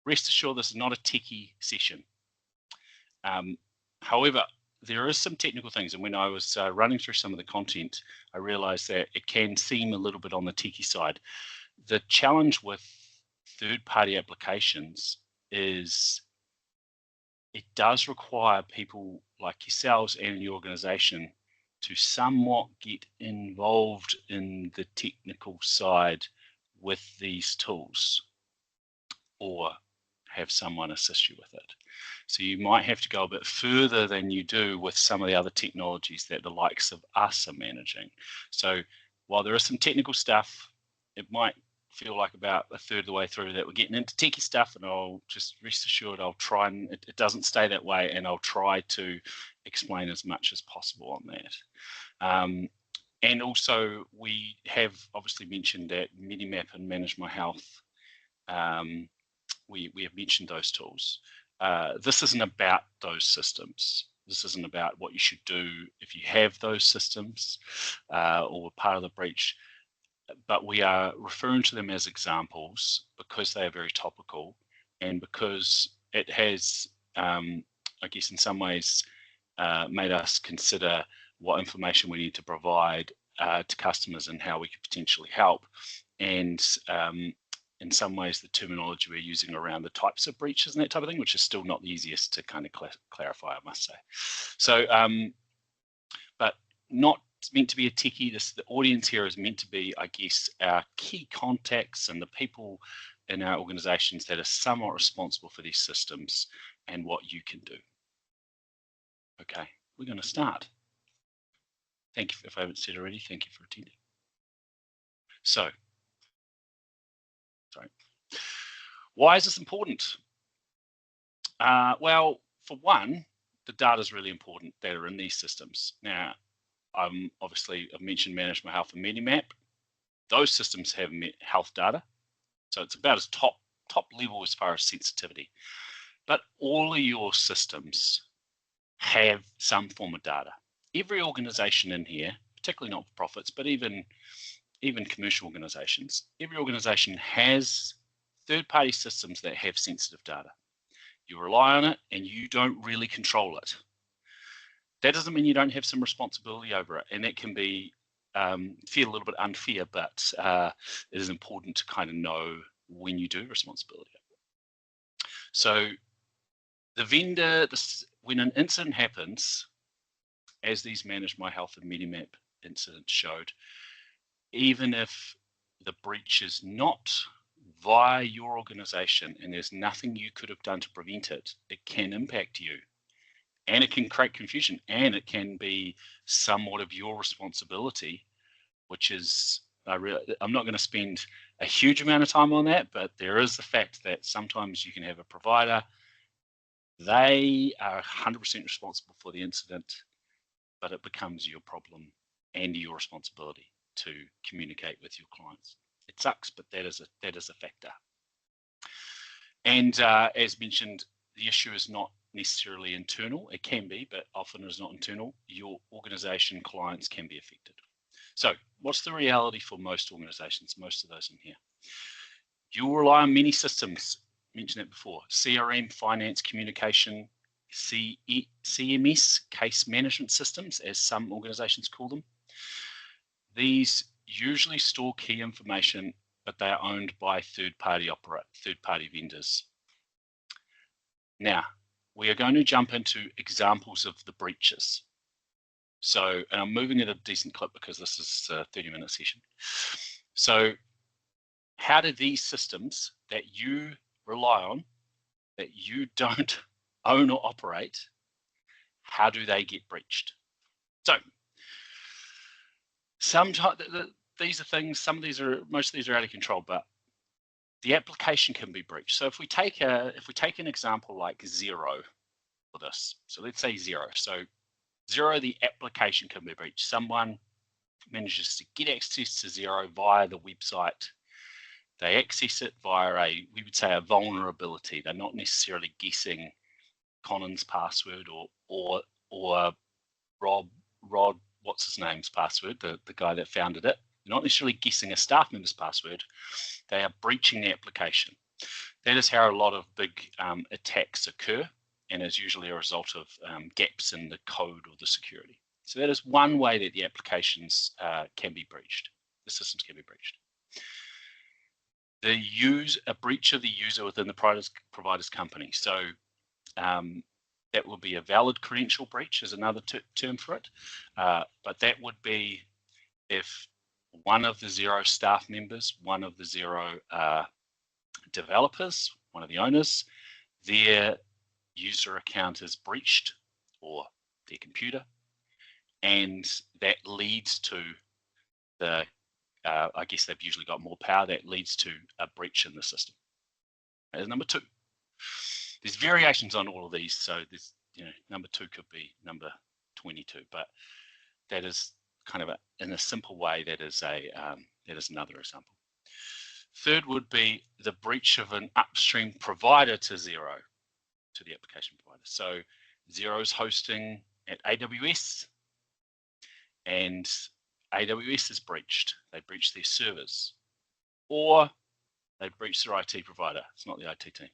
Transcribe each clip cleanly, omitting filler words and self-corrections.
rest assured this is not a techie session. However, there is some technical things, and when I was running through some of the content, I realized that it can seem a little bit on the techie side. The challenge with third-party applications is it does require people like yourselves and your organization to somewhat get involved in the technical side with these tools, or have someone assist you with it. So you might have to go a bit further than you do with some of the other technologies that the likes of us are managing. So while there is some technical stuff, it might feel like about a third of the way through that we're getting into techie stuff, and I'll just rest assured I'll try, and it doesn't stay that way, and I'll try to explain as much as possible on that. And also we have obviously mentioned that MediMap and Manage My Health, we have mentioned those tools. This isn't about those systems. This isn't about what you should do if you have those systems or were part of the breach, but we are referring to them as examples because they are very topical, and because it has, I guess in some ways, made us consider what information we need to provide to customers and how we could potentially help. And in some ways, the terminology we're using around the types of breaches and that type of thing, which is still not the easiest to kind of clarify, I must say. So, but not meant to be a techie. The audience here is meant to be, I guess, our key contacts and the people in our organizations that are somewhat responsible for these systems and what you can do. Okay, we're going to start. Thank you, if I haven't said already, thank you for attending. So, sorry. Why is this important? Well, for one, the data is really important that are in these systems. Now, obviously, I've mentioned Manage My Health and MediMap. Those systems have health data, so it's about as top level as far as sensitivity. But all of your systems have some form of data. Every organization in here, particularly not-for-profits, but even commercial organizations, every organization has third-party systems that have sensitive data. You rely on it and you don't really control it. That doesn't mean you don't have some responsibility over it, and that can be feel a little bit unfair, but it is important to kind of know when you do responsibility. So the vendor, when an incident happens, as these Manage My Health and MediMap incidents showed, even if the breach is not via your organization and there's nothing you could have done to prevent it, it can impact you. And it can create confusion, and it can be somewhat of your responsibility, which is, I'm not going to spend a huge amount of time on that, but there is the fact that sometimes you can have a provider, they are 100% responsible for the incident, but it becomes your problem and your responsibility to communicate with your clients. It sucks, but that is a factor. And as mentioned, the issue is not necessarily internal. It can be, but often it is not internal. Your organization clients can be affected. So what's the reality for most organizations, most of those in here? You rely on many systems, mentioned that before, CRM, finance, communication, CMS, case management systems, as some organizations call them. These usually store key information, but they are owned by third-party vendors. Now, we are going to jump into examples of the breaches. So, and I'm moving at a decent clip because this is a 30-minute session. So, how do these systems that you rely on, that you don't own or operate, how do they get breached? So, sometimes these are things, most of these are out of control, but the application can be breached. So if we take an example like Xero for this, so let's say Xero. So Xero, the application can be breached. Someone manages to get access to Xero via the website. They access it via we would say a vulnerability. They're not necessarily guessing Conin's password or Rod, what's his name's password, the guy that founded it. They're not necessarily guessing a staff member's password. They are breaching the application. That is how a lot of big attacks occur, and is usually a result of gaps in the code or the security. So that is one way that the applications can be breached. The systems can be breached. A breach of the user within the provider's company. So that would be a valid credential breach is another term for it. But that would be if one of the Xero staff members, one of the Xero developers, one of the owners, their user account is breached, or their computer, and that leads to the I guess they've usually got more power, that leads to a breach in the system. As number 2. There's variations on all of these, so there's, number 2 could be number 22, but that is kind of in a simple way, that is another example. Third would be the breach of an upstream provider to Xero, to the application provider. So Xero's hosting at AWS, and AWS is breached. They breached their servers, or they breached their IT provider. It's not the IT team,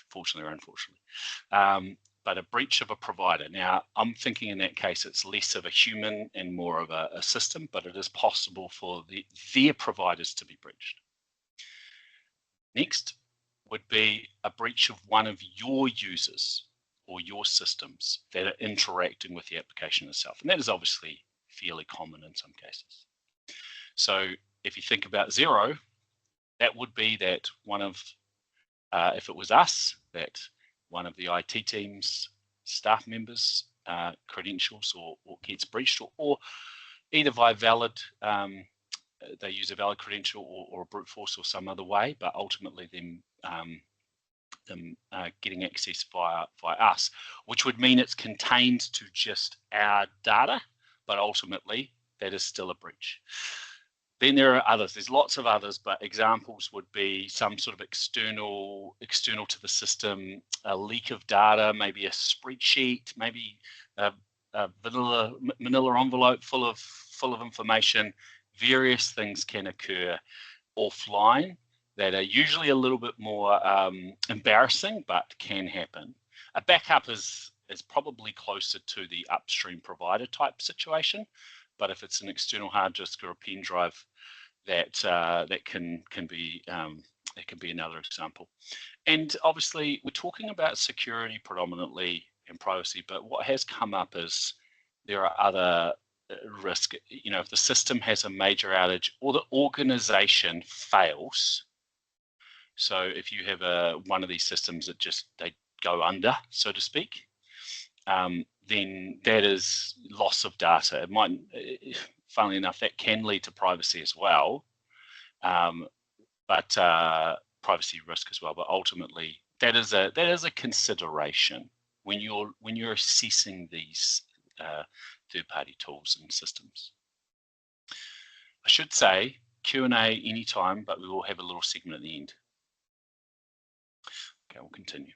fortunately or unfortunately, but a breach of a provider. Now, I'm thinking in that case, it's less of a human and more of a system, but it is possible for their providers to be breached. Next would be a breach of one of your users or your systems that are interacting with the application itself. And that is obviously fairly common in some cases. So if you think about Xero, that would be that one of, if it was us, that one of the IT team's staff members' credentials or gets breached, or either via valid, they use a valid credential or a brute force or some other way, but ultimately them getting access via us, which would mean it's contained to just our data, but ultimately that is still a breach. Then there are others. There's lots of others, but examples would be some sort of external to the system, a leak of data, maybe a spreadsheet, maybe a manila envelope full of information. Various things can occur offline that are usually a little bit more embarrassing, but can happen. A backup is probably closer to the upstream provider type situation, but if it's an external hard disk or a pen drive, that can be another example. And obviously, we're talking about security predominantly and privacy, but what has come up is there are other risks. If the system has a major outage or the organization fails. So if you have one of these systems that they go under, so to speak, then that is loss of data. It might, funnily enough, that can lead to privacy as well, but privacy risk as well. But ultimately, that is a consideration when you're assessing these third-party tools and systems. I should say Q&A anytime, but we will have a little segment at the end. Okay, we'll continue.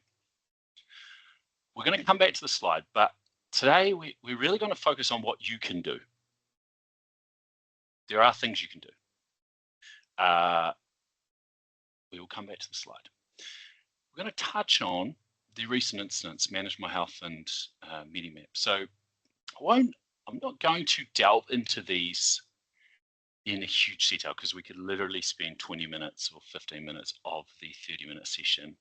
We're going to come back to the slide, but today we're really going to focus on what you can do. There are things you can do. We will come back to the slide. We're going to touch on the recent incidents, Manage My Health and MediMap. So I'm not going to delve into these in a huge detail because we could literally spend 20 minutes or 15 minutes of the 30-minute session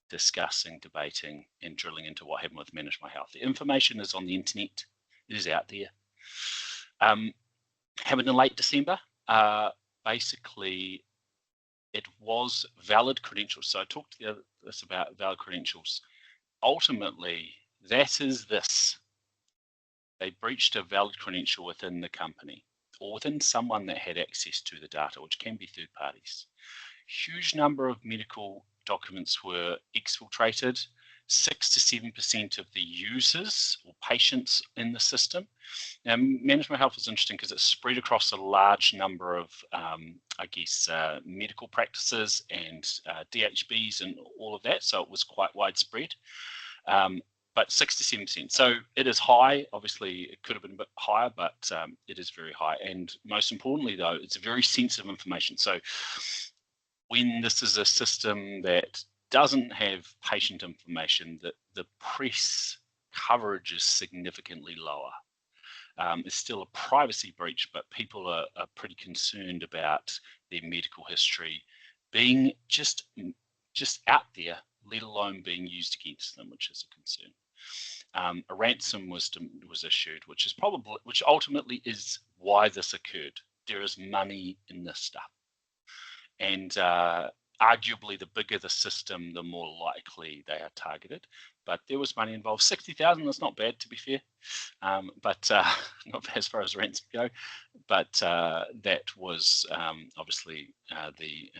discussing, debating, and drilling into what happened with Manage My Health. The information is on the internet. It is out there. Happened in late December. Basically, it was valid credentials. So I talked to this about valid credentials. Ultimately, that is this. They breached a valid credential within the company or within someone that had access to the data, which can be third parties. Huge number of medical documents were exfiltrated. 6 to 7% of the users or patients in the system. Now, Manage My Health is interesting because it's spread across a large number of, medical practices and DHBs and all of that. So it was quite widespread, but 6 to 7%. So it is high. Obviously, it could have been a bit higher, but it is very high. And most importantly, though, it's very sensitive information. So when this is a system that doesn't have patient information, that the press coverage is significantly lower. It's still a privacy breach, but people are pretty concerned about their medical history being just out there, let alone being used against them, which is a concern. A ransom was issued, which ultimately is why this occurred. There is money in this stuff, and arguably the bigger the system, the more likely they are targeted. But there was money involved. 60,000, that's not bad, to be fair, but not bad as far as ransom go. But that was obviously the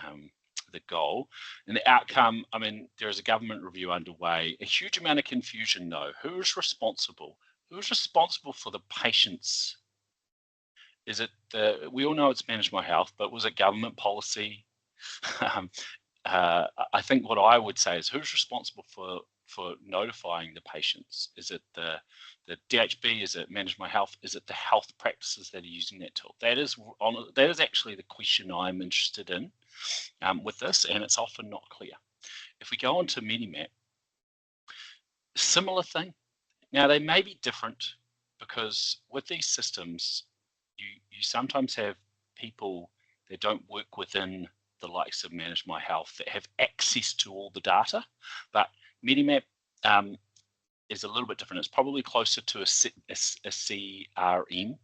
goal. And the outcome, I mean, there is a government review underway. A huge amount of confusion, though. Who is responsible? Who is responsible for the patients? Is it we all know it's Manage My Health, but was it government policy? I think what I would say is, who's responsible for notifying the patients? Is it the DHB? Is it Manage My Health? Is it the health practices that are using that tool? That is actually the question I'm interested in with this, and it's often not clear. If we go on to MediMap, similar thing. Now, they may be different because with these systems, you sometimes have people that don't work within the likes of Manage My Health that have access to all the data, but MediMap is a little bit different. It's probably closer to a CRM,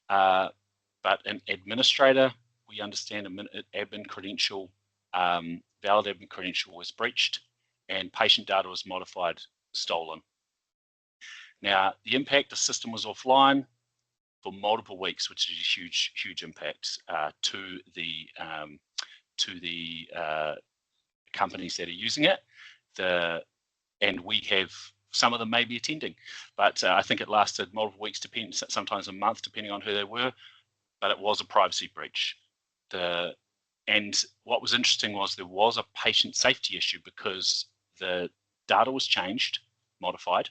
but an administrator, we understand an admin credential, valid admin credential was breached, and patient data was modified, stolen. Now, the impact, the system was offline for multiple weeks, which is a huge impact to the companies that are using it. And we have some of them may be attending, but I think it lasted multiple weeks, sometimes a month, depending on who they were. But it was a privacy breach. And what was interesting was there was a patient safety issue because the data was changed, modified,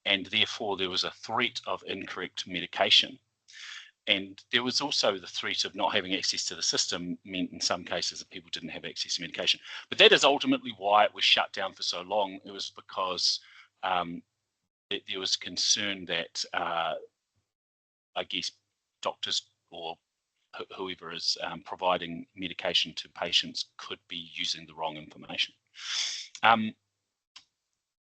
and therefore there was a threat of incorrect medication. And there was also the threat of not having access to the system meant in some cases that people didn't have access to medication. But that is ultimately why it was shut down for so long. It was because there was concern that I guess doctors or whoever is providing medication to patients could be using the wrong information.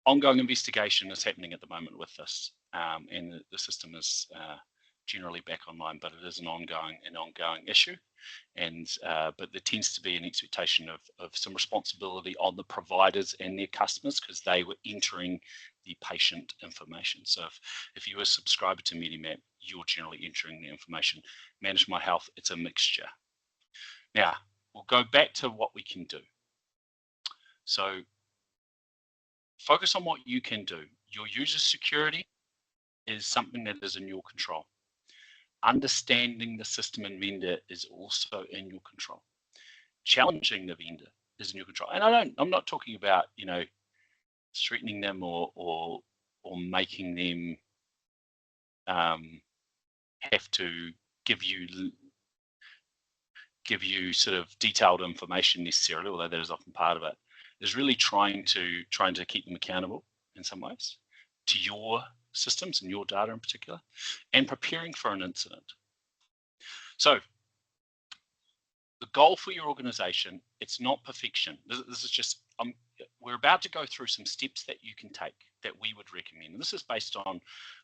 Ongoing investigation is happening at the moment with this, and the system is generally back online, but it is an ongoing issue, and but there tends to be an expectation of some responsibility on the providers and their customers because they were entering the patient information. So if you were a subscriber to MediMap, you're generally entering the information. Manage My Health, it's a mixture. Now we'll go back to what we can do. So focus on what you can do. Your user security is something that is in your control. Understanding the system and vendor is also in your control. Challenging the vendor is in your control. And I'm not talking about, threatening them or making them have to give you sort of detailed information necessarily, although that is often part of it. Is really trying to keep them accountable in some ways to your systems and your data in particular, and preparing for an incident. So the goal for your organization, it's not perfection. This is just, we're about to go through some steps that you can take that we would recommend. And this is based on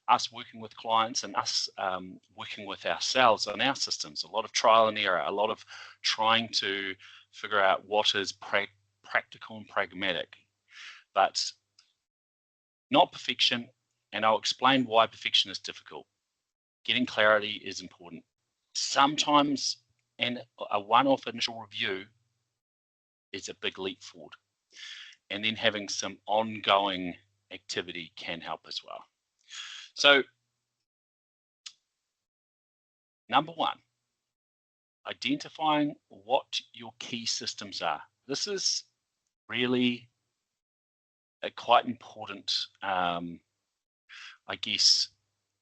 us working with clients and us working with ourselves on our systems, a lot of trial and error, a lot of trying to figure out what is practical and pragmatic, but not perfection. And I'll explain why perfection is difficult. Getting clarity is important. Sometimes, and a one-off initial review is a big leap forward. And then having some ongoing activity can help as well. So, number one, identifying what your key systems are. This is really a quite important, I guess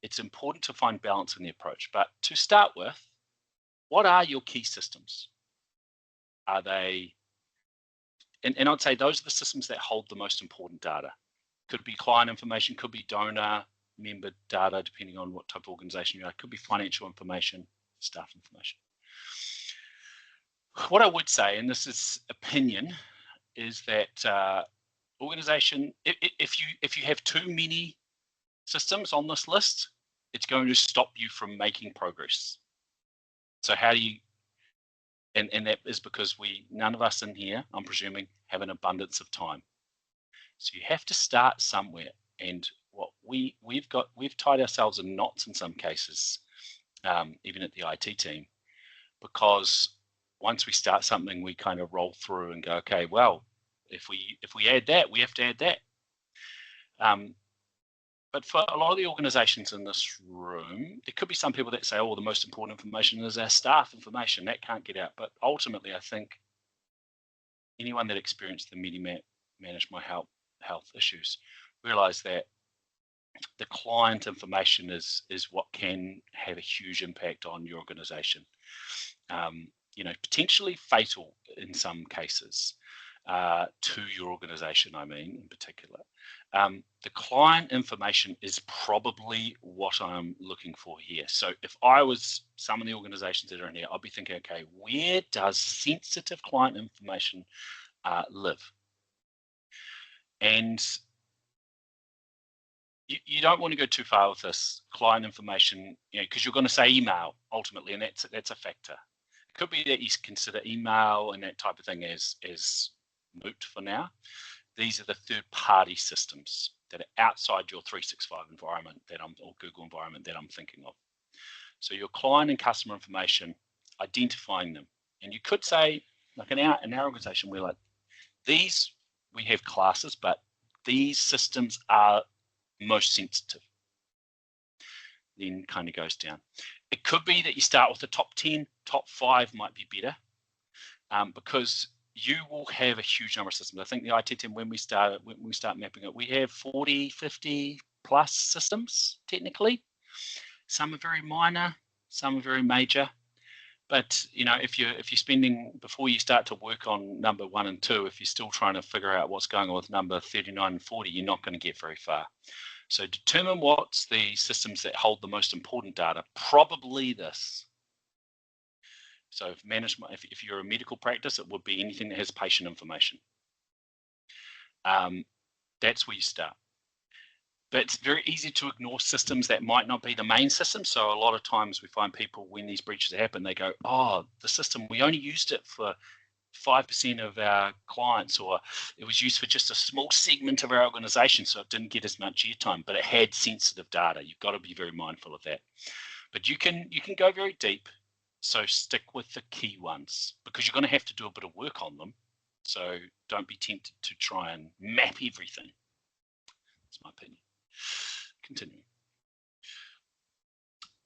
it's important to find balance in the approach. But to start with, what are your key systems? Are they and I'd say those are the systems that hold the most important data. Could be client information, could be donor, member data, depending on what type of organization you are. Could be financial information, staff information. What I would say, and this is opinion, is that organization, if you have too many systems on this list, it's going to stop you from making progress. So how do you, and that is because none of us in here, I'm presuming, have an abundance of time. So you have to start somewhere. And what we've tied ourselves in knots in some cases, even at the IT team, because once we start something, we kind of roll through and go, okay, well, if we add that, we have to add that. But for a lot of the organizations in this room, there could be some people that say, oh, the most important information is our staff information. That can't get out. But ultimately, I think anyone that experienced the MediMap Manage My Health issues realize that the client information is what can have a huge impact on your organization. Potentially fatal in some cases to your organization, I mean, in particular. The client information is probably what I'm looking for here. So if I was some of the organizations that are in here, I'd be thinking, okay, where does sensitive client information live? And you don't want to go too far with this client information, because you're going to say email ultimately, and that's a factor. It could be that you consider email and that type of thing as moot for now. These are the third-party systems that are outside your 365 environment or Google environment that I'm thinking of. So your client and customer information, identifying them, and you could say, like in our organization, we're like, these we have classes, but these systems are most sensitive. Then kind of goes down. It could be that you start with the top 10, top 5 might be better, because you will have a huge number of systems. I think the IT team, when we start mapping it, we have 40, 50 plus systems technically. Some are very minor, some are very major. But if you're spending, before you start to work on number 1 and 2, if you're still trying to figure out what's going on with number 39 and 40, you're not going to get very far. So determine what's the systems that hold the most important data. Probably this. So if you're a medical practice, it would be anything that has patient information. That's where you start. But it's very easy to ignore systems that might not be the main system. So a lot of times we find people, when these breaches happen, they go, oh, the system, we only used it for 5% of our clients, or it was used for just a small segment of our organization, so it didn't get as much airtime, but it had sensitive data. You've got to be very mindful of that. But you can go very deep. So stick with the key ones, because you're going to have to do a bit of work on them. So don't be tempted to try and map everything. That's my opinion. Continuing.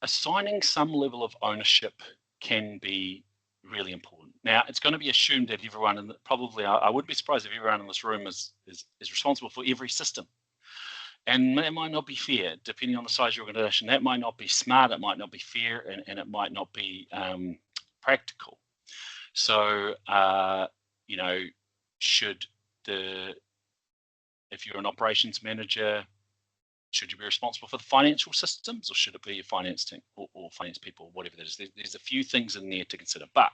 Assigning some level of ownership can be really important. Now, it's going to be assumed that everyone, and probably I wouldn't be surprised if everyone in this room is responsible for every system. And that might not be fair, depending on the size of your organization. That might not be smart, it might not be fair, and it might not be practical. So, if you're an operations manager, should you be responsible for the financial systems, or should it be your finance team or finance people, whatever that is? There's a few things in there to consider, but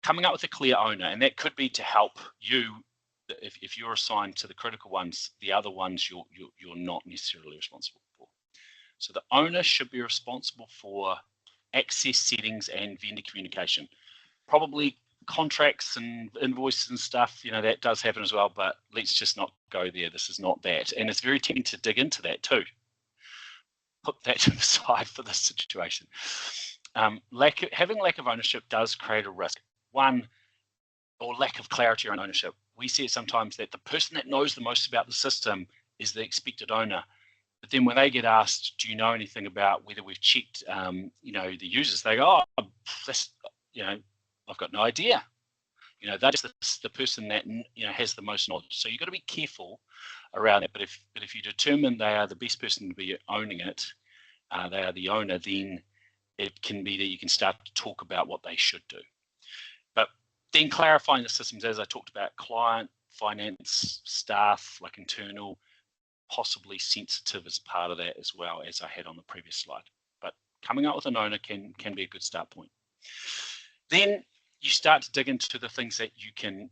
coming up with a clear owner, and that could be to help you. If you're assigned to the critical ones, the other ones you're not necessarily responsible for. So the owner should be responsible for access settings and vendor communication. Probably contracts and invoices and stuff, that does happen as well, but let's just not go there. This is not that. And it's very tempting to dig into that too. Put that to the side for this situation. Having lack of ownership does create a risk. One, or lack of clarity around ownership. We see it sometimes that the person that knows the most about the system is the expected owner. But then when they get asked, do you know anything about whether we've checked, the users, they go, oh, I've got no idea. They're just the person that has the most knowledge. So you've got to be careful around it. But if you determine they are the best person to be owning it, they are the owner, then it can be that you can start to talk about what they should do. But Then clarifying the systems, as I talked about, client, finance, staff, like internal, possibly sensitive as part of that as well, as I had on the previous slide. But coming up with an owner can be a good start point. Then you start to dig into the things that you can,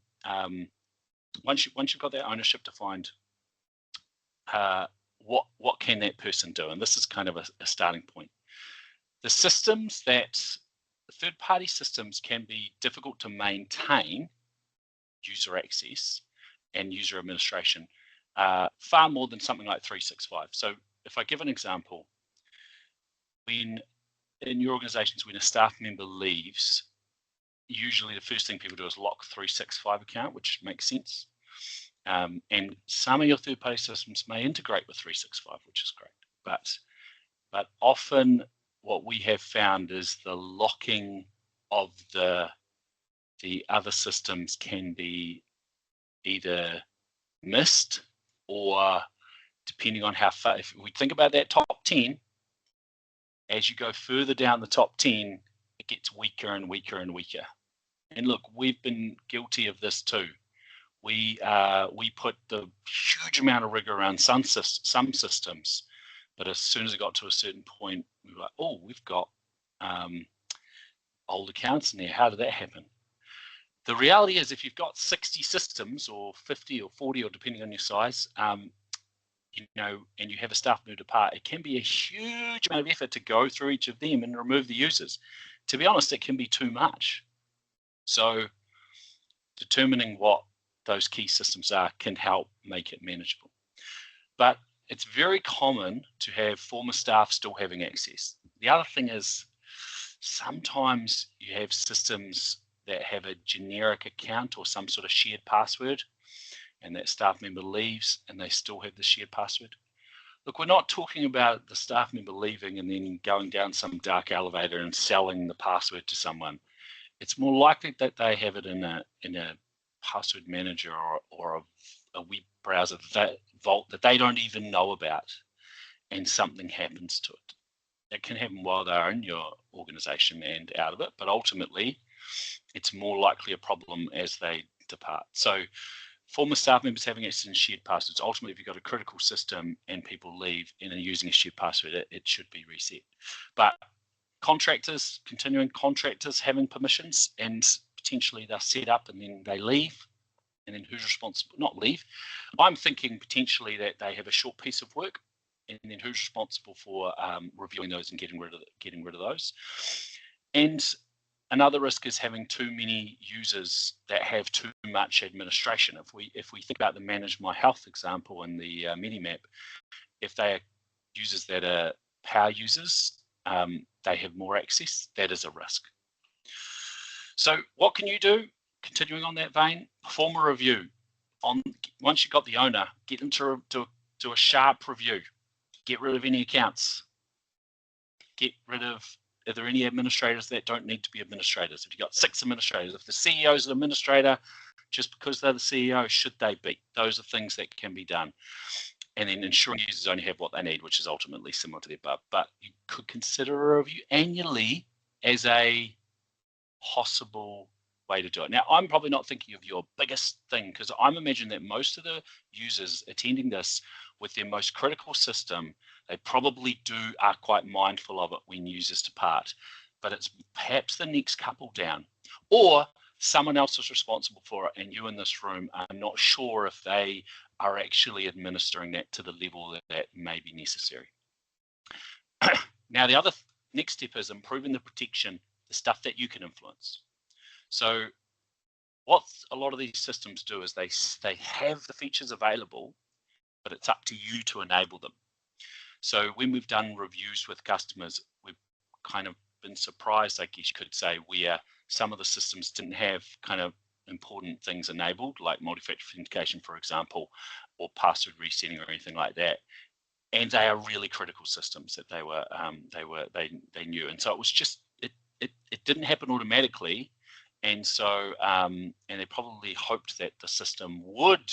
once you've got that ownership defined, what can that person do? And this is kind of a starting point. The systems third-party systems can be difficult to maintain, user access and user administration, far more than something like 365. So if I give an example, when in your organizations, when a staff member leaves, usually the first thing people do is lock 365 account, which makes sense. And some of your third-party systems may integrate with 365, which is great. But often what we have found is the locking of the other systems can be either missed, or depending on how far, if we think about that top 10, as you go further down the top 10, it gets weaker and weaker and weaker. And look, we've been guilty of this too. We put the huge amount of rigor around some systems, but as soon as it got to a certain point, we were like, oh, we've got old accounts in there. How did that happen? The reality is, if you've got 60 systems or 50 or 40, or depending on your size, and you have a staff member depart, it can be a huge amount of effort to go through each of them and remove the users. To be honest, it can be too much. So determining what those key systems are can help make it manageable. But it's very common to have former staff still having access. The other thing is, sometimes you have systems that have a generic account or some sort of shared password, and that staff member leaves and they still have the shared password. Look, we're not talking about the staff member leaving and then going down some dark elevator and selling the password to someone. It's more likely that they have it in a password manager or a web browser vault that they don't even know about, and something happens to it. It can happen while they're in your organization and out of it, but ultimately it's more likely a problem as they depart. So former staff members having access to shared passwords, ultimately if you've got a critical system and people leave and are using a shared password, it should be reset. But continuing contractors having permissions, and potentially they're set up and then they leave, and then who's responsible? Not leave. I'm thinking potentially that they have a short piece of work, and then who's responsible for reviewing those and getting rid of those. And another risk is having too many users that have too much administration. If we think about the Manage My Health example in the MediMap, if they are users that are power users, they have more access. That is a risk. So what can you do? Continuing on that vein, perform a review. Once you've got the owner, get them to do a sharp review. Get rid of any accounts. Get rid of, are there any administrators that don't need to be administrators? If you've got 6 administrators, if the CEO is an administrator, just because they're the CEO, should they be? Those are things that can be done. And then ensuring users only have what they need, which is ultimately similar to the above. But you could consider a review annually as a possible way to do it. Now, I'm probably not thinking of your biggest thing, because I'm imagining that most of the users attending this with their most critical system, they probably are quite mindful of it when users depart. But it's perhaps the next couple down, or someone else is responsible for it, and you in this room are not sure if they are actually administering that to the level that may be necessary. Now, the next step is improving the protection, the stuff that you can influence. So what a lot of these systems do is they have the features available, but it's up to you to enable them. So when we've done reviews with customers, we've kind of been surprised, I guess you could say, where some of the systems didn't have kind of important things enabled, like multi-factor authentication, for example, or password resetting or anything like that. And they are really critical systems that they knew. And so it was just, it didn't happen automatically. And so, and they probably hoped that the system would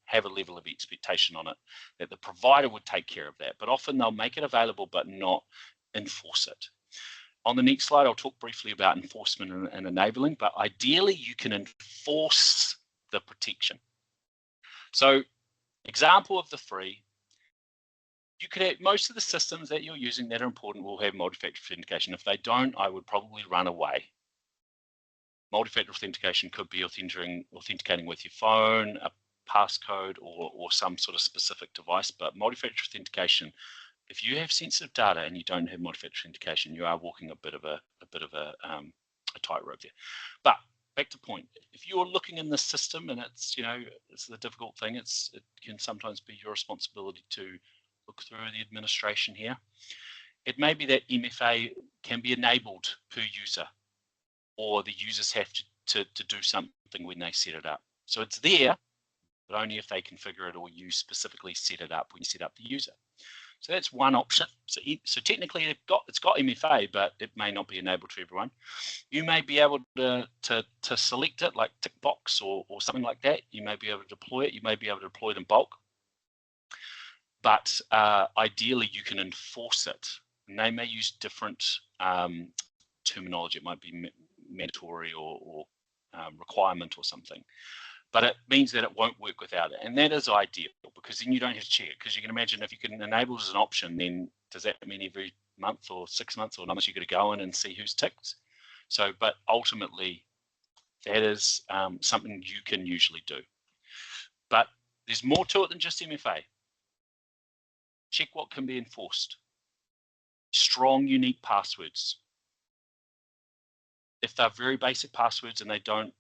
have a level of expectation on it, that the provider would take care of that. But often they'll make it available, but not enforce it. On the next slide, I'll talk briefly about enforcement and enabling, but ideally you can enforce the protection. So example of the three, you could have most of the systems that you're using that are important will have multi-factor authentication. If they don't, I would probably run away. Multi-factor authentication could be authenticating with your phone, a passcode, or some sort of specific device. But multi-factor authentication, if you have sensitive data and you don't have multi-factor authentication, you are walking a bit of a tightrope there. But back to point, if you're looking in the system and it's the difficult thing, it can sometimes be your responsibility to look through the administration here. It may be that MFA can be enabled per user, or the users have to do something when they set it up. So it's there, but only if they configure it or you specifically set it up when you set up the user. So that's one option. So technically it's got MFA, but it may not be enabled for everyone. You may be able to select it like tick box or something like that. You may be able to deploy it. You may be able to deploy it in bulk. But ideally you can enforce it. And they may use different terminology. It might be mandatory or requirement or something. But it means that it won't work without it. And that is ideal because then you don't have to check it. Because you can imagine if you can enable as an option, then does that mean every month or 6 months or 9 months you've got to go in and see who's ticked? So, but ultimately, that is something you can usually do. But there's more to it than just MFA. Check what can be enforced. Strong, unique passwords. If they're very basic passwords and they don't,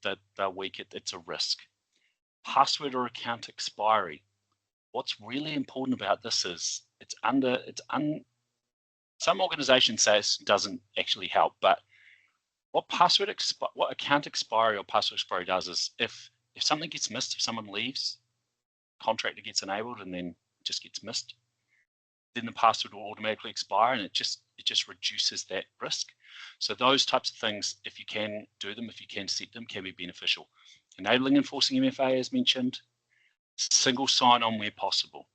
that they're weak, it's a risk. Password or account expiry. What's really important about this is some organizations say it doesn't actually help, but what account expiry or password expiry does is if something gets missed, if someone leaves, contractor gets enabled and then it just gets missed, then the password will automatically expire and it just reduces that risk. So those types of things, if you can do them, if you can set them, can be beneficial. Enabling enforcing MFA, as mentioned, single sign-on where possible.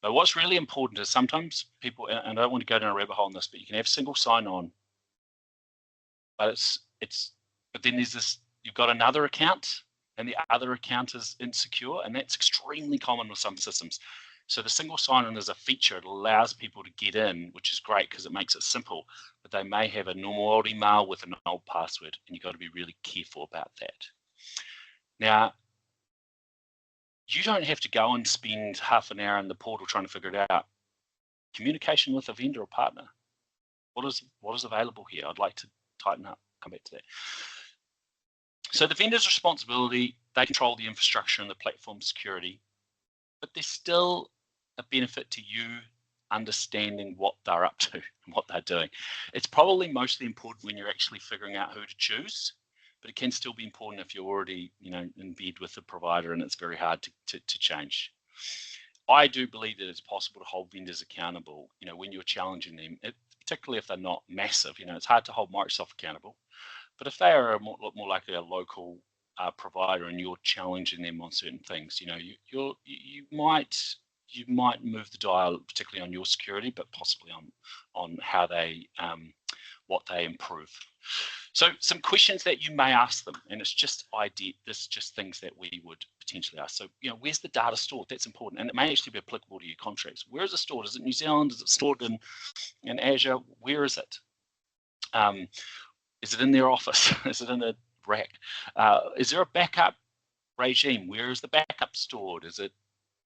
But what's really important is sometimes people, and I don't want to go down a rabbit hole on this, but you can have single sign-on, but but then there's this, you've got another account and the other account is insecure, and that's extremely common with some systems. So the single sign-on is a feature. It allows people to get in, which is great because it makes it simple, but they may have a normal old email with an old password, and you've got to be really careful about that. Now, you don't have to go and spend half an hour in the portal trying to figure it out. Communication with a vendor or partner. What is available here? I'd like to tighten up, come back to that. So the vendor's responsibility, they control the infrastructure and the platform security, but there's still a benefit to you understanding what they're up to and what they're doing. It's probably mostly important when you're actually figuring out who to choose, but it can still be important if you're already, in bed with the provider and it's very hard to change. I do believe that it's possible to hold vendors accountable, when you're challenging them, particularly if they're not massive. It's hard to hold Microsoft accountable, but if they are more likely a local provider and you're challenging them on certain things, you might move the dial, particularly on your security, but possibly on how they what they improve. So some questions that you may ask them, and it's just things that we would potentially ask. So where's the data stored? That's important, and it may actually be applicable to your contracts. Where is it stored? Is it New Zealand? Is it stored in Azure? Where is it? Is it in their office? Is it in a rack? Is there a backup regime? Where is the backup stored? Is it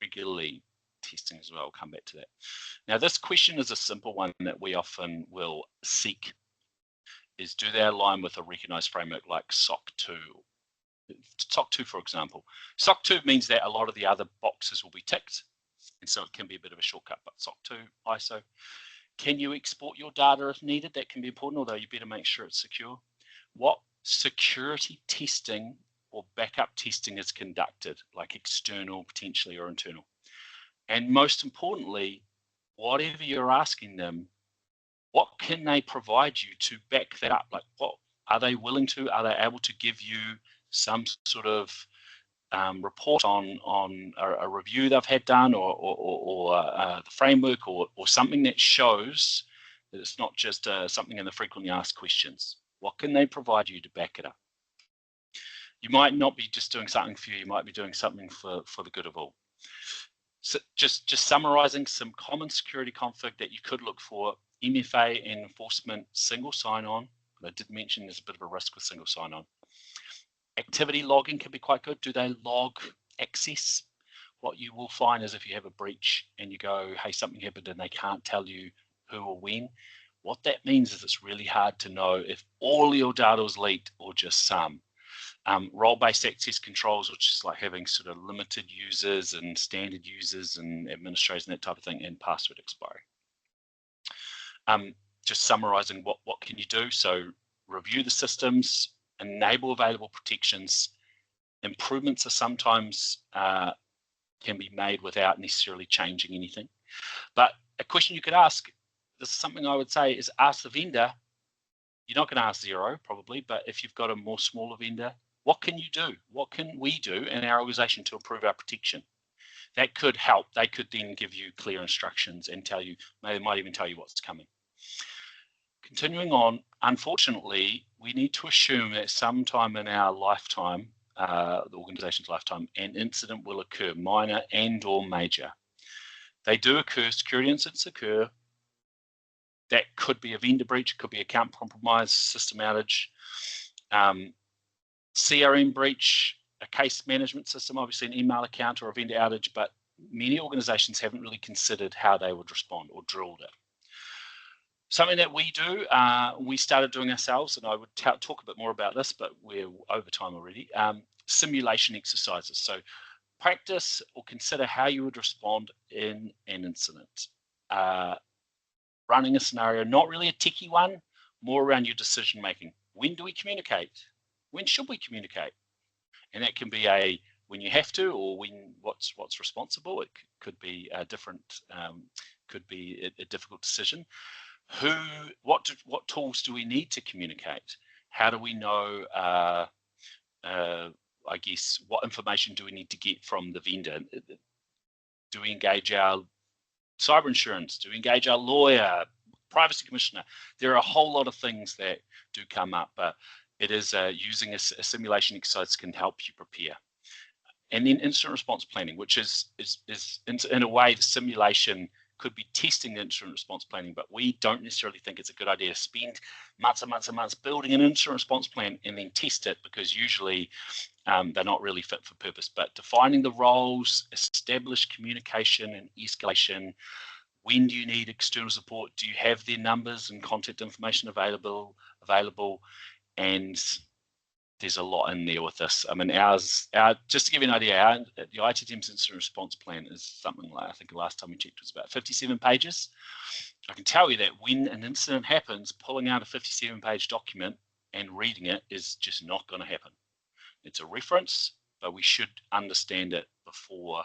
regularly testing as well? I'll come back to that. Now, this question is a simple one that we often will seek, is do they align with a recognized framework like SOC 2? SOC 2, for example. SOC 2 means that a lot of the other boxes will be ticked, and so it can be a bit of a shortcut, but SOC 2, ISO. Can you export your data if needed? That can be important, although you better make sure it's secure. What security testing or backup testing is conducted, like external potentially or internal? And most importantly, whatever you're asking them, what can they provide you to back that up? Like, what are they willing to? Are they able to give you some sort of report on a review they've had done, or the framework, or something that shows It's not just something in the frequently asked questions. What can they provide you to back it up? You might not be just doing something for you might be doing something for the good of all. So just summarizing some common security config that you could look for: MFA and enforcement single sign-on. I did mention there's a bit of a risk with single sign-on. Activity logging can be quite good. Do they log access? What you will find is if you have a breach and you go, hey, something happened, and they can't tell you who or when, what that means is it's really hard to know if all your data was leaked or just some. Role-based access controls, which is like having sort of limited users and standard users and administrators and that type of thing, and password expiry. Just summarizing what can you do. So review the systems, enable available protections. Improvements are sometimes can be made without necessarily changing anything. But a question you could ask, this is something I would say, is ask the vendor. You're not going to ask Xero probably, but if you've got a more smaller vendor, what can you do? What can we do in our organization to improve our protection? That could help. They could then give you clear instructions and tell you, they might even tell you what's coming. Continuing on, unfortunately, we need to assume that sometime in our lifetime, the organization's lifetime, an incident will occur, minor and or major. They do occur, security incidents occur. That could be a vendor breach, it could be account compromise, system outage, CRM breach, a case management system, obviously an email account or a vendor outage, but many organizations haven't really considered how they would respond or drilled it. Something that we do, we started doing ourselves, and I would talk a bit more about this, but we're over time already, simulation exercises. So practice or consider how you would respond in an incident. Running a scenario, not really a techie one, more around your decision making. When do we communicate? When should we communicate? And that can be a when you have to, or when what's responsible. It could be a different, could be a difficult decision. What tools do we need to communicate? How do we know? I guess what information do we need to get from the vendor? Do we engage our cyber insurance? Do we engage our lawyer, privacy commissioner? There are a whole lot of things that do come up, but it is using a simulation exercise can help you prepare. And then incident response planning, which is in a way the simulation could be testing the incident response planning, but we don't necessarily think it's a good idea to spend months and months and months building an incident response plan and then test it, because usually they're not really fit for purpose. But defining the roles, establish communication and escalation. When do you need external support? Do you have their numbers and contact information available? And there's a lot in there with this. I mean, ours, just to give you an idea, the ITTM's incident response plan is something like, I think the last time we checked it was about 57 pages. I can tell you that when an incident happens, pulling out a 57-page document and reading it is just not going to happen. It's a reference, but we should understand it before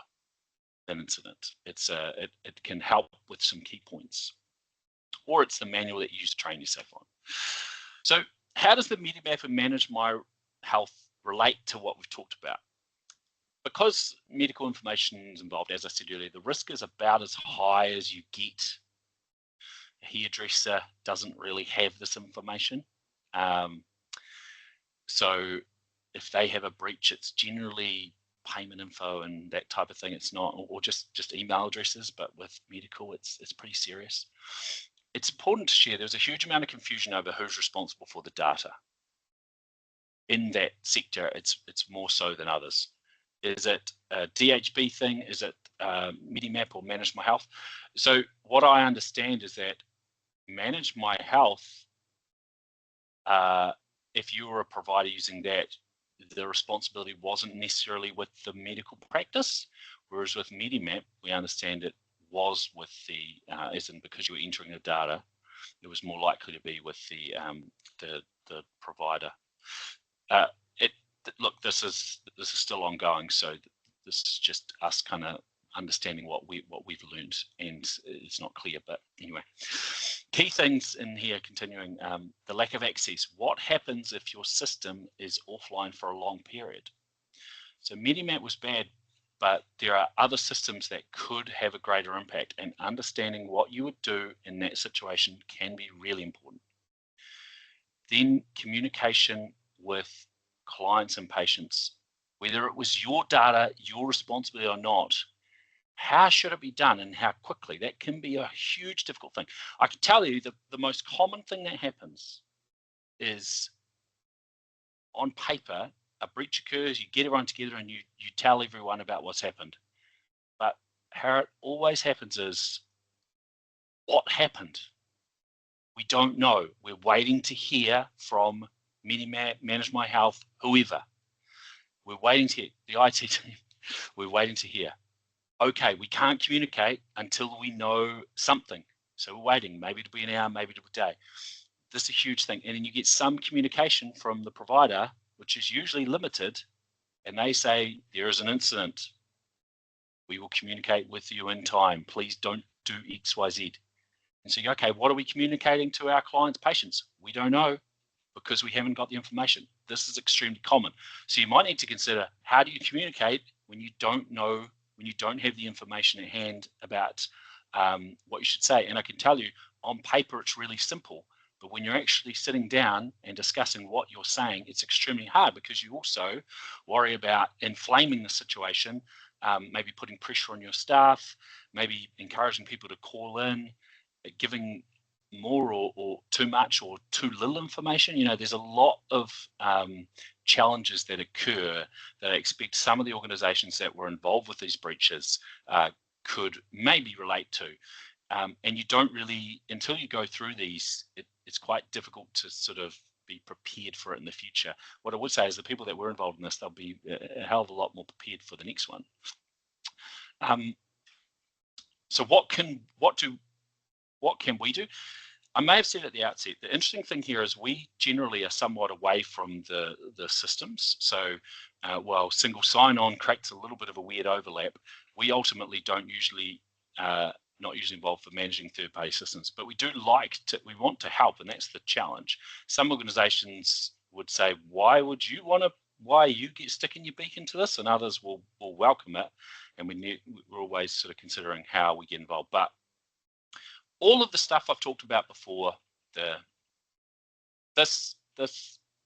an incident. It can help with some key points, or it's the manual that you use to train yourself on. So how does the MediMap and Manage My Health relate to what we've talked about? Because medical information is involved, as I said earlier, the risk is about as high as you get. A hairdresser doesn't really have this information. So if they have a breach, it's generally payment info and that type of thing. It's not, or just email addresses, but with medical, it's pretty serious. It's important to share, there's a huge amount of confusion over who's responsible for the data. In that sector, it's more so than others. Is it a DHB thing? Is it MediMap or Manage My Health? So what I understand is that Manage My Health, if you were a provider using that, the responsibility wasn't necessarily with the medical practice, whereas with MediMap, we understand it was with the, as in because you were entering the data, it was more likely to be with the provider. Look, this is still ongoing, so this is just us kind of understanding what we've learned, and it's not clear, but anyway. Key things in here, continuing, the lack of access. What happens if your system is offline for a long period? So MediMap was bad but there are other systems that could have a greater impact, and understanding what you would do in that situation can be really important. Then communication with clients and patients, whether it was your data, your responsibility or not, how should it be done and how quickly? That can be a huge difficult thing. I can tell you the most common thing that happens is, on paper, a breach occurs, you get everyone together and you tell everyone about what's happened. But how it always happens is, what happened? We don't know. We're waiting to hear from MediMap, Manage My Health, whoever. We're waiting to hear, the IT team, we're waiting to hear. Okay, we can't communicate until we know something. So we're waiting. Maybe it'll be an hour, maybe it'll be a day. This is a huge thing. And then you get some communication from the provider, which is usually limited, and they say, there is an incident. We will communicate with you in time. Please don't do X, Y, Z. And so, okay, what are we communicating to our clients' patients? We don't know, because we haven't got the information. This is extremely common. So you might need to consider, how do you communicate when you don't know, when you don't have the information at hand about what you should say? And I can tell you, on paper, it's really simple. But when you're actually sitting down and discussing what you're saying, it's extremely hard, because you also worry about inflaming the situation, maybe putting pressure on your staff, maybe encouraging people to call in, giving more or too much or too little information. You know, there's a lot of challenges that occur that I expect some of the organizations that were involved with these breaches could maybe relate to. And you don't really, until you go through these, it's quite difficult to sort of be prepared for it in the future. What I would say is the people that were involved in this, they'll be a hell of a lot more prepared for the next one. So what can we do? I may have said at the outset, the interesting thing here is we generally are somewhat away from the systems. So while single sign-on creates a little bit of a weird overlap, we ultimately don't usually, not usually involved for managing third-party systems, but we do we want to help, and that's the challenge. Some organizations would say, why you get sticking your beak into this? And others will welcome it. And we're always sort of considering how we get involved. But all of the stuff I've talked about before, this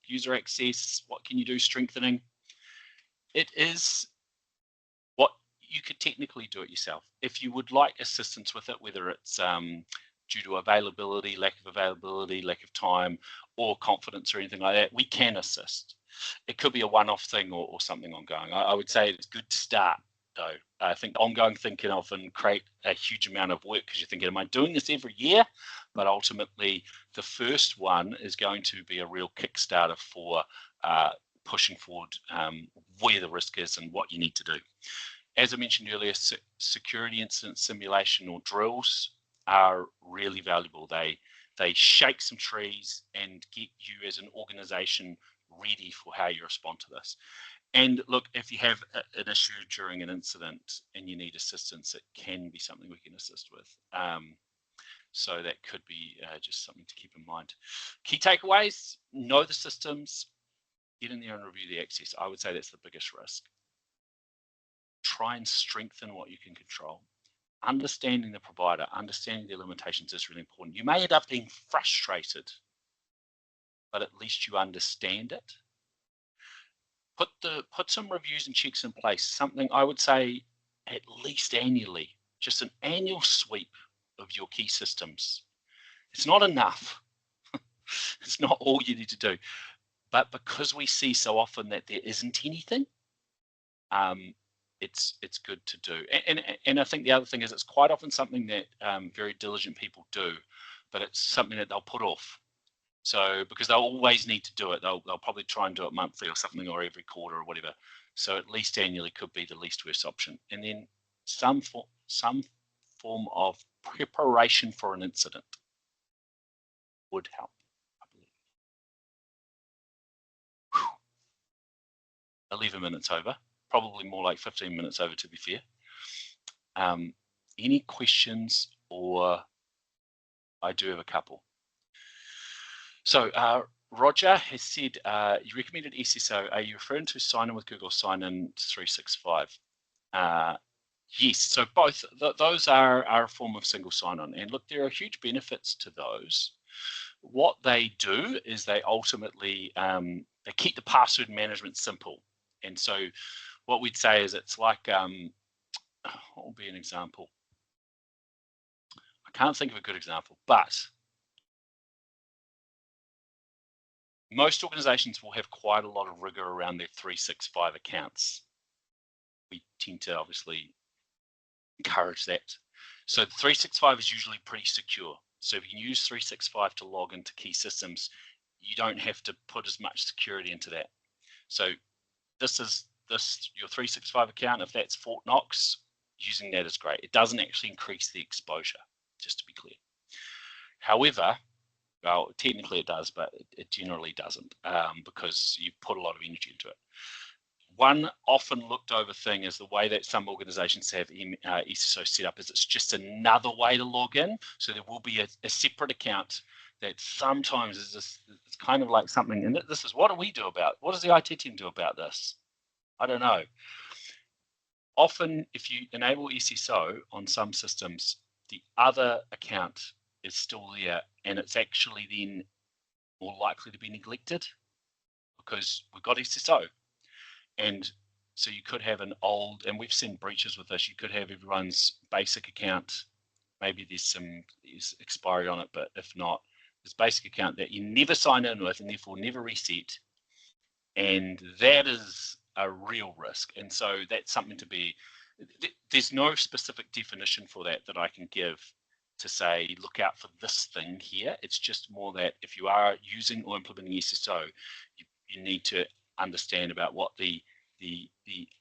user access, what can you do, strengthening, it is what you could technically do it yourself. If you would like assistance with it, whether it's due to availability, lack of time, or confidence or anything like that, we can assist. It could be a one-off thing or something ongoing. I would say it's good to start, though. I think the ongoing thing can often create a huge amount of work, because you're thinking, am I doing this every year? But ultimately, the first one is going to be a real Kickstarter for pushing forward where the risk is and what you need to do. As I mentioned earlier, security incident simulation or drills are really valuable. They shake some trees and get you as an organization ready for how you respond to this. And look, if you have an issue during an incident and you need assistance, it can be something we can assist with. So that could be just something to keep in mind. Key takeaways: know the systems, get in there and review the access. I would say that's the biggest risk. Try and strengthen what you can control. Understanding the provider, understanding their limitations is really important. You may end up being frustrated, but at least you understand it. Put some reviews and checks in place. Something I would say at least annually, just an annual sweep of your key systems. It's not enough. It's not all you need to do. But because we see so often that there isn't anything, it's good to do. And I think the other thing is, it's quite often something that very diligent people do, but it's something that they'll put off. So because they'll always need to do it, they'll probably try and do it monthly or something, or every quarter or whatever. So at least annually could be the least worst option. And then some form of preparation for an incident would help, I believe. 11 minutes over, probably more like 15 minutes over, to be fair. Any questions? Or I do have a couple. So Roger has said, you recommended SSO. Are you referring to sign in with Google Sign in 365? Yes, so both those are a form of single sign-on, and look, there are huge benefits to those. What they do is they ultimately they keep the password management simple, and so what we'd say is it's like what would be an example? I can't think of a good example, but most organizations will have quite a lot of rigor around their 365 accounts. We tend to obviously encourage that. So 365 is usually pretty secure. So if you can use 365 to log into key systems, you don't have to put as much security into that. So this your 365 account. If that's Fort Knox, using that is great. It doesn't actually increase the exposure, just to be clear. However, well, technically it does, but it generally doesn't because you put a lot of energy into it. One often looked over thing is the way that some organizations have SSO set up is it's just another way to log in. So there will be a separate account that sometimes is just, it's kind of like something, and this is what do we do about, what does the IT team do about this? I don't know. Often if you enable SSO on some systems, the other account is still there and it's actually then more likely to be neglected because we've got SSO. And so you could have an old, and we've seen breaches with this, you could have everyone's basic account, maybe there's expiry on it, but if not, this basic account that you never sign in with and therefore never reset. And that is a real risk. And so that's something to be, there's no specific definition for that I can give to say, look out for this thing here. It's just more that if you are using or implementing SSO, you need to understand about what the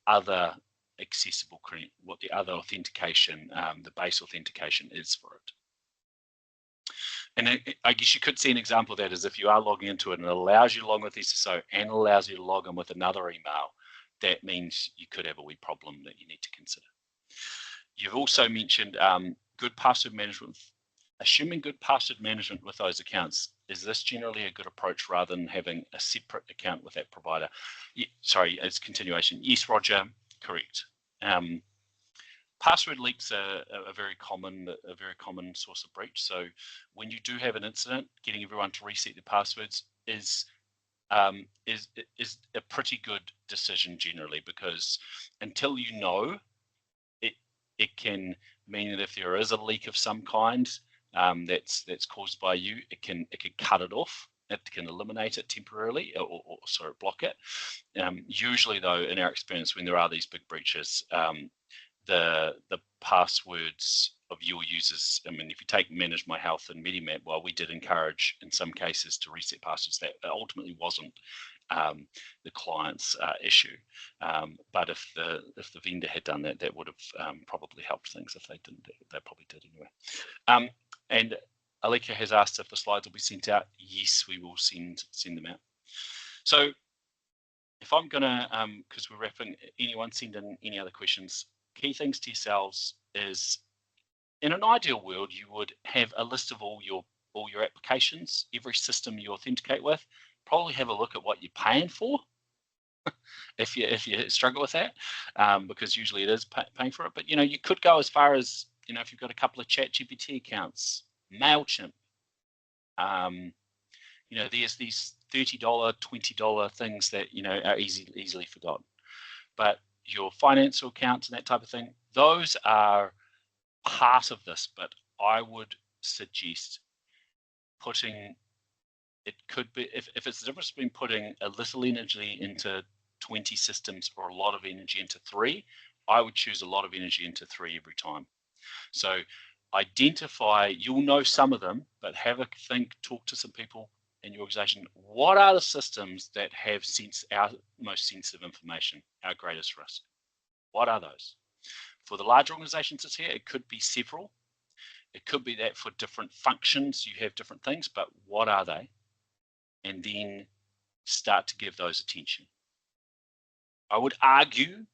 other accessible, what the other authentication, the base authentication is for it. And I guess you could see an example of that is if you are logging into it and it allows you to log with SSO and allows you to log in with another email, that means you could have a wee problem that you need to consider. You've also mentioned good password management. Assuming good password management with those accounts, is this generally a good approach rather than having a separate account with that provider? Sorry, as continuation. Yes, Roger, correct. Password leaks are a very common source of breach. So when you do have an incident, getting everyone to reset their passwords is a pretty good decision generally, because until you know, it can mean that if there is a leak of some kind that's caused by you, it can cut it off. It can eliminate it temporarily or sorry, block it. Usually though, in our experience, when there are these big breaches, the passwords of your users, I mean, if you take Manage My Health and MediMap, well, we did encourage in some cases to reset passwords. That ultimately wasn't the client's issue, but if the vendor had done that, that would have probably helped things. If they didn't, they probably did anyway. And Alika has asked if the slides will be sent out. Yes, we will send them out. So if I'm gonna, because we're wrapping, anyone send in any other questions? Key things to yourselves is, in an ideal world, you would have a list of all your applications, every system you authenticate with. Probably have a look at what you're paying for, if you struggle with that, because usually it is paying for it. But you could go as far as if you've got a couple of ChatGPT accounts, Mailchimp. There's these $30, $20 things that are easily forgotten. But your financial accounts and that type of thing, those are part of this. But I would suggest putting, it could be, if it's the difference between putting a little energy into 20 systems or a lot of energy into 3, I would choose a lot of energy into 3 every time. So identify, you'll know some of them, but have a think, talk to some people in your organization. What are the systems that have our most sensitive information, our greatest risk? What are those? For the large organizations that's here, it could be several. It could be that for different functions, you have different things, but what are they? And then start to give those attention. I would argue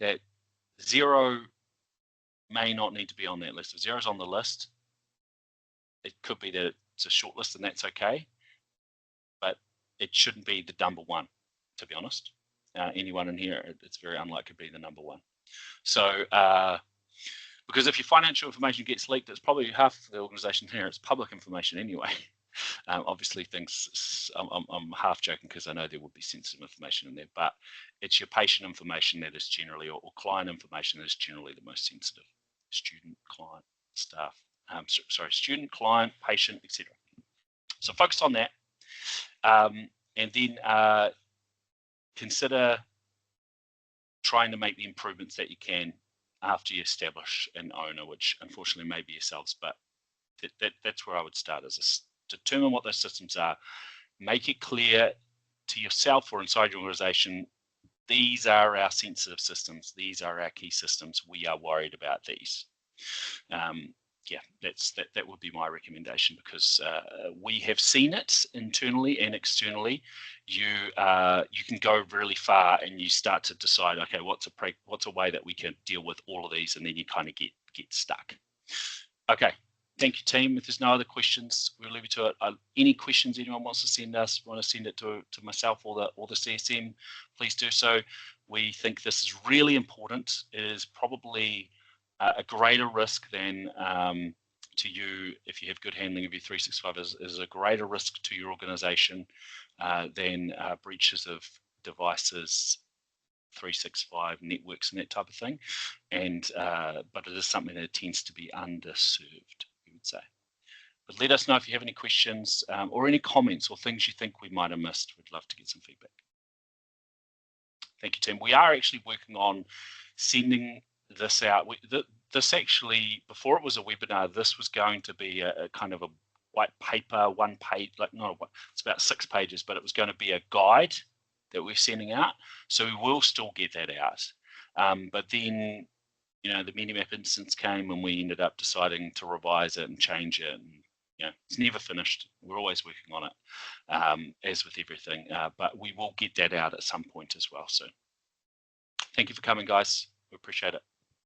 that 0 may not need to be on that list. If 0 is on the list, it could be that it's a short list and that's okay, but it shouldn't be the number 1, to be honest. Anyone in here, it's very unlikely to be the number 1. So because if your financial information gets leaked, it's probably half the organization here, it's public information anyway. Obviously things, I'm half joking because I know there would be sensitive information in there, but it's your patient information that is generally, or client information that is generally the most sensitive. Student, client, staff, sorry, student, client, patient, etc. So focus on that. And then consider trying to make the improvements that you can after you establish an owner, which unfortunately may be yourselves, but that's where I would start, is determine what those systems are, make it clear to yourself or inside your organization, these are our sensitive systems, these are our key systems, we are worried about these. Yeah, that would be my recommendation, because we have seen it internally and externally. You can go really far and you start to decide, okay, what's a way that we can deal with all of these, and then you kind of get stuck. Okay, thank you, team. If there's no other questions, we'll leave it to it. Any questions anyone wants to send us, want to send it to myself or the CSM, please do so. We think this is really important. It is probably a greater risk than to you, if you have good handling of your 365, is a greater risk to your organization than breaches of devices, 365 networks and that type of thing. And but it is something that tends to be underserved, we would say. But let us know if you have any questions or any comments or things you think we might have missed. We'd love to get some feedback. Thank you, Tim. We are actually working on sending this out. This actually, before it was a webinar, this was going to be a kind of a white paper, one page, like it's about 6 pages, but it was going to be a guide that we're sending out. So we will still get that out. But then, the MediMap instance came and we ended up deciding to revise it and change it. And, it's never finished. We're always working on it, as with everything. But we will get that out at some point as well. So thank you for coming, guys. We appreciate it.